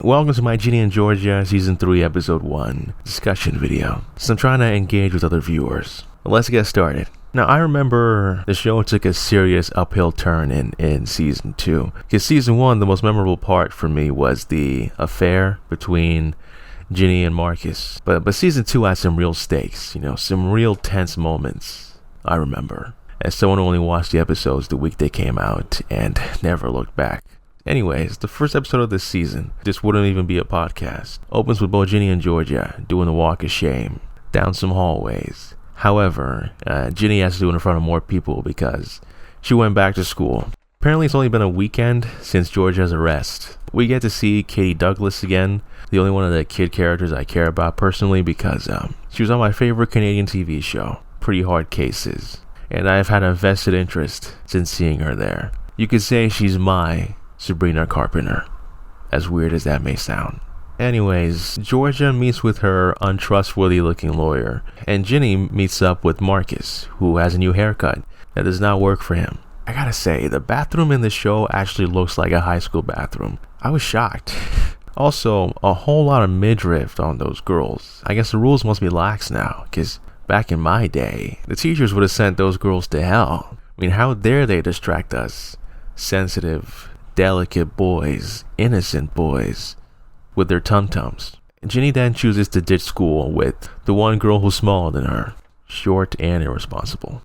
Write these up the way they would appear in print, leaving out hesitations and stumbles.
Welcome to my Ginny and Georgia Season 3 Episode 1 discussion video. So I'm trying to engage with other viewers. Let's get started. Now, I remember the show took a serious uphill turn in Season 2. Because Season 1, the most memorable part for me was the affair between Ginny and Marcus. But Season 2 had some real stakes, some real tense moments, I remember. As someone who only watched the episodes the week they came out and never looked back. Anyways, the first episode of this season, this wouldn't even be a podcast, opens with both Ginny and Georgia doing the walk of shame down some hallways. However, Ginny has to do it in front of more people because she went back to school. Apparently it's only been a weekend since Georgia's arrest. We get to see Katie Douglas again, the only one of the kid characters I care about personally because she was on my favorite Canadian TV show, Pretty Hard Cases. And I've had a vested interest since seeing her there. You could say she's my Sabrina Carpenter, as weird as that may sound. Anyways, Georgia meets with her untrustworthy looking lawyer, and Ginny meets up with Marcus, who has a new haircut that does not work for him. I gotta say, the bathroom in the show actually looks like a high school bathroom. I was shocked. Also, a whole lot of midriff on those girls. I guess the rules must be lax now, because back in my day, the teachers would have sent those girls to hell. I mean, how dare they distract us? Sensitive, delicate boys, innocent boys, with their tum-tums. Ginny then chooses to ditch school with the one girl who's smaller than her, short and irresponsible.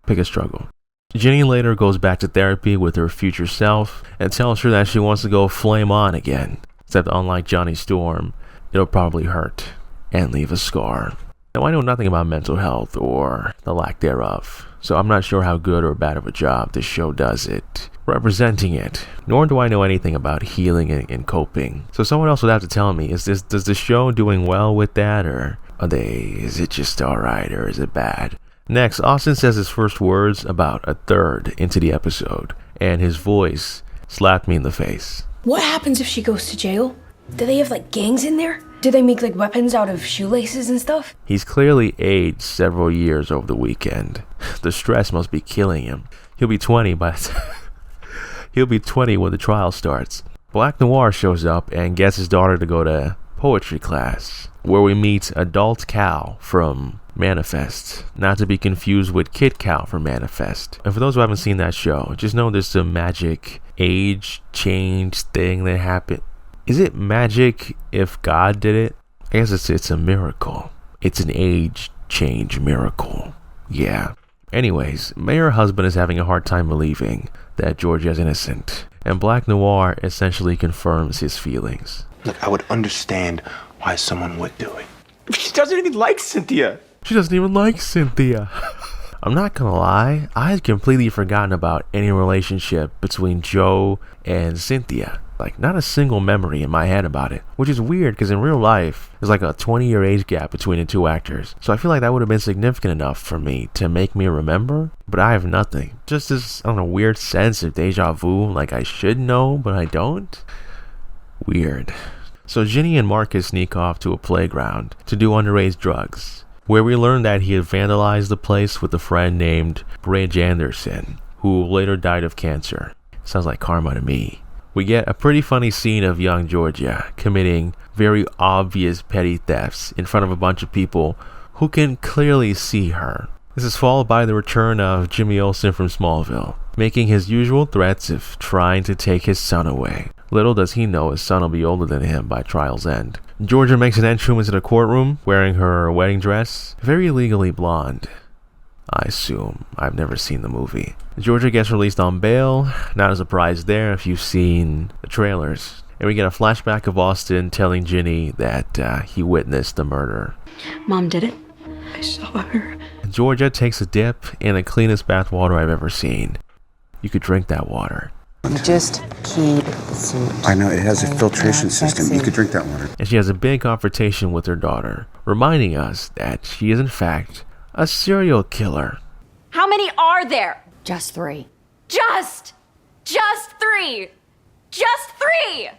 Pick a struggle. Ginny later goes back to therapy with her future self and tells her that she wants to go flame on again, except unlike Johnny Storm, it'll probably hurt and leave a scar. Now, I know nothing about mental health or the lack thereof, so I'm not sure how good or bad of a job this show does it representing it, nor do I know anything about healing and coping. So someone else would have to tell me, does the show doing well with that, or is it just alright, or is it bad? Next, Austin says his first words about a third into the episode, and his voice slapped me in the face. What happens if she goes to jail? Do they have gangs in there? Do they make weapons out of shoelaces and stuff? He's clearly aged several years over the weekend. The stress must be killing him. He'll be 20 He'll be 20 when the trial starts. Black Noir shows up and gets his daughter to go to poetry class, where we meet Adult Cal from Manifest, not to be confused with Kid Cal from Manifest. And for those who haven't seen that show, just know there's some magic age change thing that happened. Is it magic if God did it? I guess it's a miracle. It's an age change miracle. Yeah. Anyways, Mayor husband is having a hard time believing that Georgia is innocent, and Black Noir essentially confirms his feelings. Look, I would understand why someone would do it. She doesn't even like Cynthia. I'm not gonna lie, I had completely forgotten about any relationship between Joe and Cynthia. Not a single memory in my head about it, which is weird because in real life, there's a 20-year age gap between the two actors. So I feel like that would have been significant enough for me to make me remember, but I have nothing. Just this, weird sense of deja vu, I should know, but I don't. Weird. So Ginny and Marcus sneak off to a playground to do underage drugs, where we learn that he had vandalized the place with a friend named Bridge Anderson, who later died of cancer. Sounds like karma to me. We get a pretty funny scene of young Georgia committing very obvious petty thefts in front of a bunch of people who can clearly see her. This is followed by the return of Jimmy Olsen from Smallville, making his usual threats of trying to take his son away. Little does he know his son will be older than him by trial's end. Georgia makes an entrance into the courtroom wearing her wedding dress, very legally blonde. I assume. I've never seen the movie. Georgia gets released on bail. Not a surprise there if you've seen the trailers. And we get a flashback of Austin telling Ginny that he witnessed the murder. Mom did it? I saw her. Georgia takes a dip in the cleanest bath water I've ever seen. You could drink that water. You just keyed the suit. I know, it has a filtration system. You could drink that water. And she has a big confrontation with her daughter, reminding us that she is in fact a serial killer. How many are there? Just 3. Just 3. Just 3.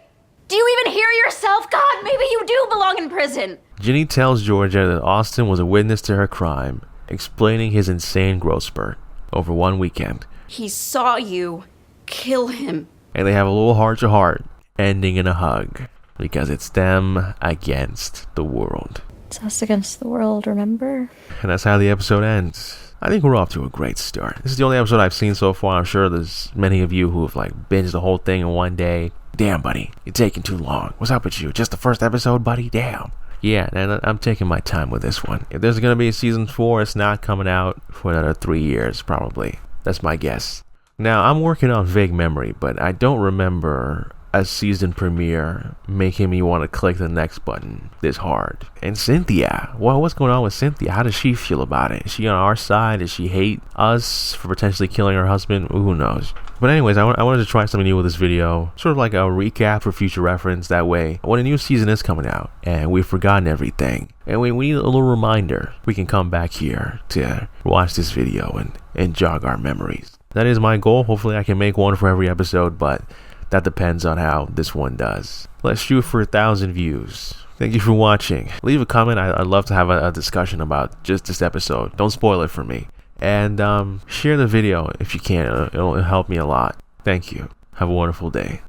Do you even hear yourself? God, maybe you do belong in prison. Ginny tells Georgia that Austin was a witness to her crime, explaining his insane growth spurt over one weekend. He saw you kill him. And they have a little heart-to-heart, ending in a hug. because it's them against the world. It's us against the world, remember? And that's how the episode ends. I think we're off to a great start. This is the only episode I've seen so far. I'm sure there's many of you who have like binged the whole thing in one day. Damn, buddy, you're taking too long. What's up with you? Just the first episode, buddy? Damn. Yeah, and I'm taking my time with this one. If there's gonna be a season 4, it's not coming out for another 3 years, probably. That's my guess. Now, I'm working on vague memory, but I don't remember a season premiere making me want to click the next button this hard. And Cynthia, well, what's going on with Cynthia? How does she feel about it? Is she on our side? Does she hate us for potentially killing her husband? Who knows? But anyways, I wanted to try something new with this video, sort of like a recap for future reference. That way, when a new season is coming out and we've forgotten everything and we need a little reminder, we can come back here to watch this video and jog our memories. That is my goal. Hopefully I can make one for every episode, but that depends on how this one does. Let's shoot for 1,000 views. Thank you for watching. Leave a comment. I'd love to have a discussion about just this episode. Don't spoil it for me. And share the video if you can. It'll help me a lot. Thank you. Have a wonderful day.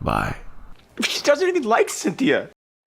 Bye. She doesn't even like Cynthia.